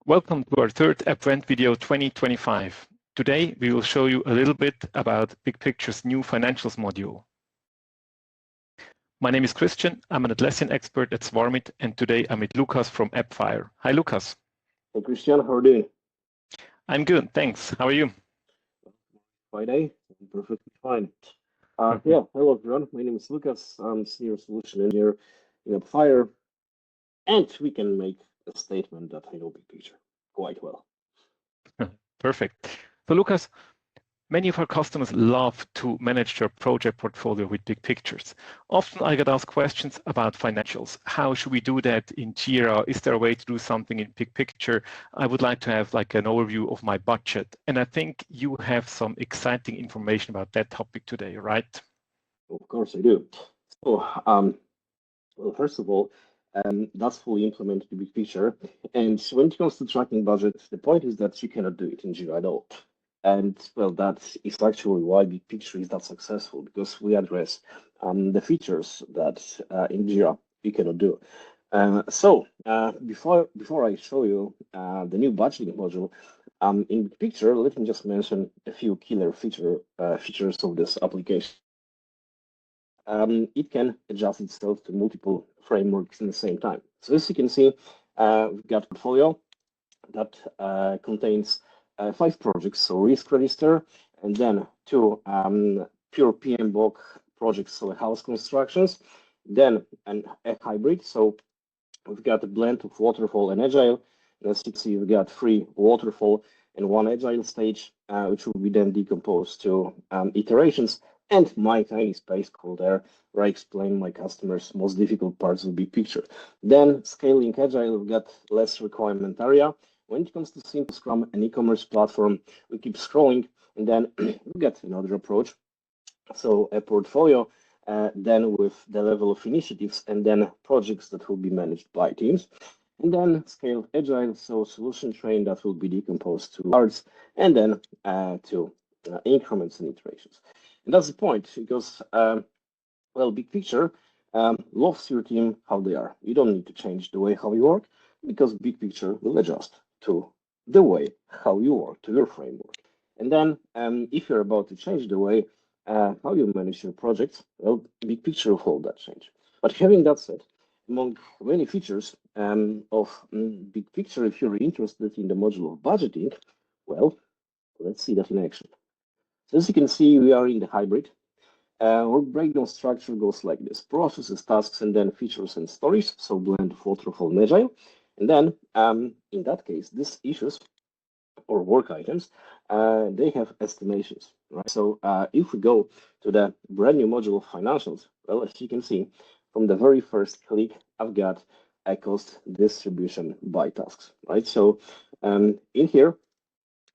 Welcome to our third Appvent video 2025. Today we will show you a little bit about BigPicture's new financials module. My name is Christian, I'm an Atlassian expert at Swarmit, and today I'm with Lukasz from Appfire. Hi Lukasz. Hey Christian, how are you doing? I'm good, thanks. How are you? Friday, I'm perfectly fine. Hello everyone, my name is Lukasz, I'm Senior Solution Engineer in Appfire, and we can make a statement that I know BigPicture quite well. Perfect. So Lukasz, many of our customers love to manage their project portfolio with BigPictures. Often I get asked questions about financials. How should we do that in Jira? Is there a way to do something in BigPicture? I would like to have like an overview of my budget. And I think you have some exciting information about that topic today, right? Of course I do. So, well, first of all, that's fully implemented in BigPicture. And when it comes to tracking budget, the point is that you cannot do it in Jira at all. And well, that is actually why BigPicture is that successful, because we address the features that in Jira you cannot do. Before I show you the new budgeting module in BigPicture, let me just mention a few killer features of this application. It can adjust itself to multiple frameworks in the same time. So as you can see, we've got a portfolio that contains 5 projects, so risk register, and then 2 pure PMBOK projects, so house constructions, then a hybrid. So we've got a blend of waterfall and agile. And as you can see, we've got 3 waterfall and 1 agile stage, which will be then decomposed to iterations. And my tiny space called there, where I explain my customers' most difficult parts of BigPicture. Then scaling agile, we've got less requirement area. When it comes to Simple Scrum, an e-commerce platform, we keep scrolling, and then we get another approach. So a portfolio, then with the level of initiatives, and then projects that will be managed by teams. And then scale agile, so solution train that will be decomposed to parts, and then to increments and iterations. And that's the point, because, well, BigPicture loves your team how they are. You don't need to change the way how you work, because BigPicture will adjust to the way how you work, to your framework. And then if you're about to change the way how you manage your projects, well, BigPicture will hold that change. But having that said, among many features of BigPicture, if you're interested in the module of budgeting, well, let's see that in action. So as you can see, we are in the hybrid. Our breakdown structure goes like this: processes, tasks, and then features and stories. So blend of waterfall and agile. And then in that case, these issues or work items, they have estimations, right? So if we go to the brand new module of financials, well, as you can see, from the very first click, I've got a cost distribution by tasks, right? So in here,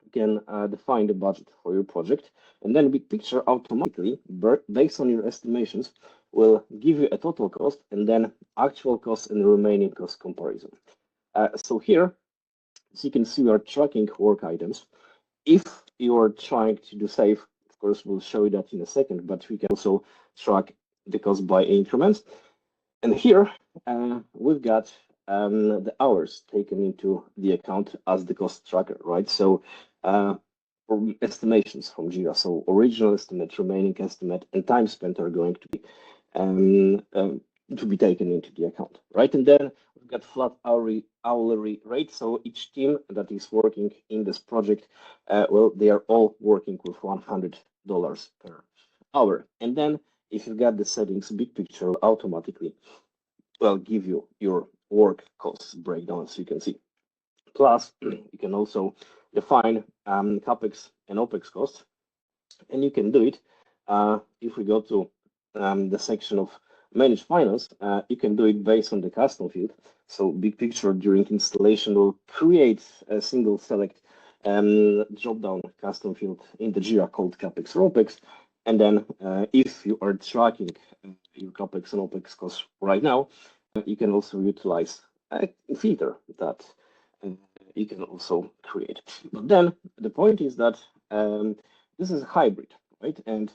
you can define the budget for your project, and then BigPicture automatically, based on your estimations, will give you a total cost and then actual cost and remaining cost comparison. So here, as you can see, we are tracking work items. If you are trying to do save, of course, we'll show you that in a second, but we can also track the cost by increments. And here, we've got the hours taken into the account as the cost tracker, right? So for estimations from Jira, so original estimate, remaining estimate, and time spent are going to be taken into the account, right? And then we've got flat hourly rate. So each team that is working in this project, well, they are all working with $100 per hour. And then if you've got the settings, BigPicture will automatically, well, give you your work costs breakdown, as you can see. Plus, you can also define CapEx and OpEx costs, and you can do it if we go to the section of Manage Finance, you can do it based on the custom field. So BigPicture during installation will create a single select drop-down custom field in the Jira called CapEx or OpEx. And then if you are tracking your CapEx and OpEx costs right now, you can also utilize a filter that you can also create. But then the point is that this is a hybrid, right? And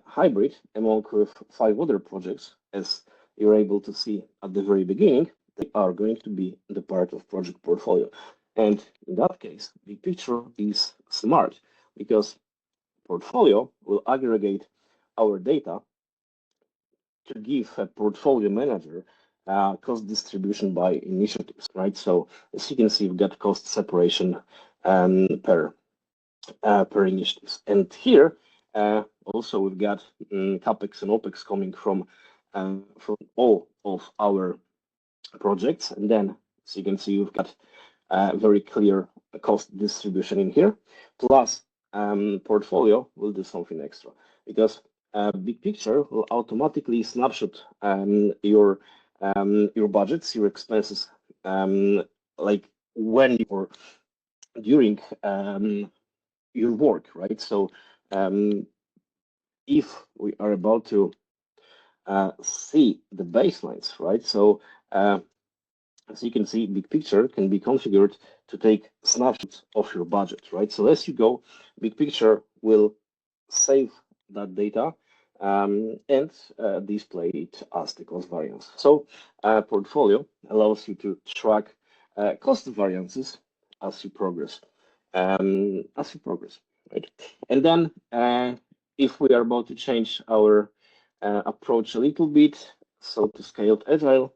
hybrid, along with 5 other projects, as you're able to see at the very beginning, they are going to be the part of project portfolio. And in that case, BigPicture is smart because portfolio will aggregate our data to give a portfolio manager cost distribution by initiatives, right? So as you can see, we've got cost separation per initiatives. And here also we've got CapEx and OpEx coming from all of our projects. And then, as you can see, we've got very clear cost distribution in here. Plus, portfolio will do something extra because BigPicture will automatically snapshot your budgets, your expenses, like when or during your work, right? So if we are about to see the baselines, right? So as you can see, BigPicture can be configured to take snapshots of your budget, right? So as you go, BigPicture will save that data and display it as the cost variance. So portfolio allows you to track cost variances as you progress, right? And then if we are about to change our approach a little bit, so to scaled Agile,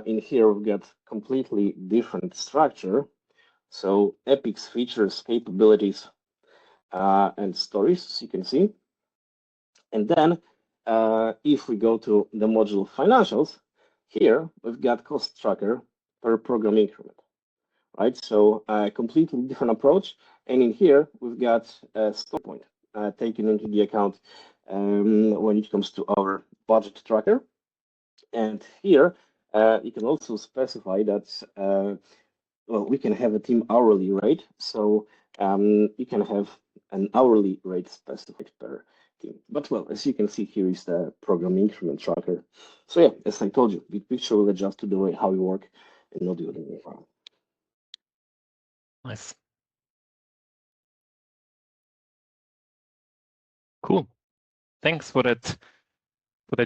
in here we've got completely different structure. So epics, features, capabilities, and stories, as you can see. And then if we go to the module financials, here we've got cost tracker per program increment, right? So a completely different approach. And in here we've got a story point taken into the account when it comes to our budget tracker. And here you can also specify that well, we can have a team hourly rate. So you can have an hourly rate specified per team. But well, as you can see, here is the program increment tracker. So yeah, as I told you, BigPicture will adjust to the way how you work and not the other way around. Nice. Cool. Thanks for that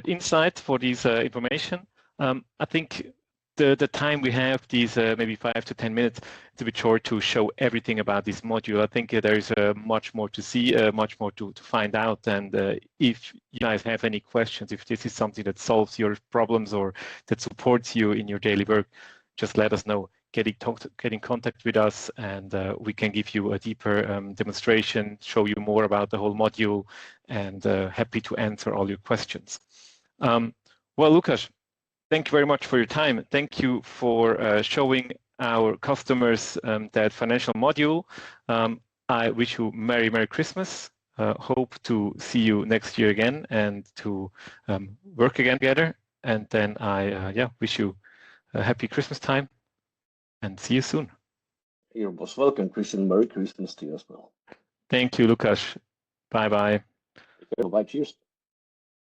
insight, for this information. I think the time we have, these maybe 5 to 10 minutes, it's a bit short to show everything about this module. I think there is much more to see, much more to find out. And if you guys have any questions, if this is something that solves your problems or that supports you in your daily work, just let us know. Get in contact with us, and we can give you a deeper demonstration, show you more about the whole module, and happy to answer all your questions. Well, Lukasz, thank you very much for your time. Thank you for showing our customers that financial module. I wish you Merry Christmas. Hope to see you next year again and to work again together. And then I wish you a happy Christmas time and see you soon. You're most welcome, Christian. Merry Christmas to you as well. Thank you, Lukasz. Bye-bye. Bye. Cheers.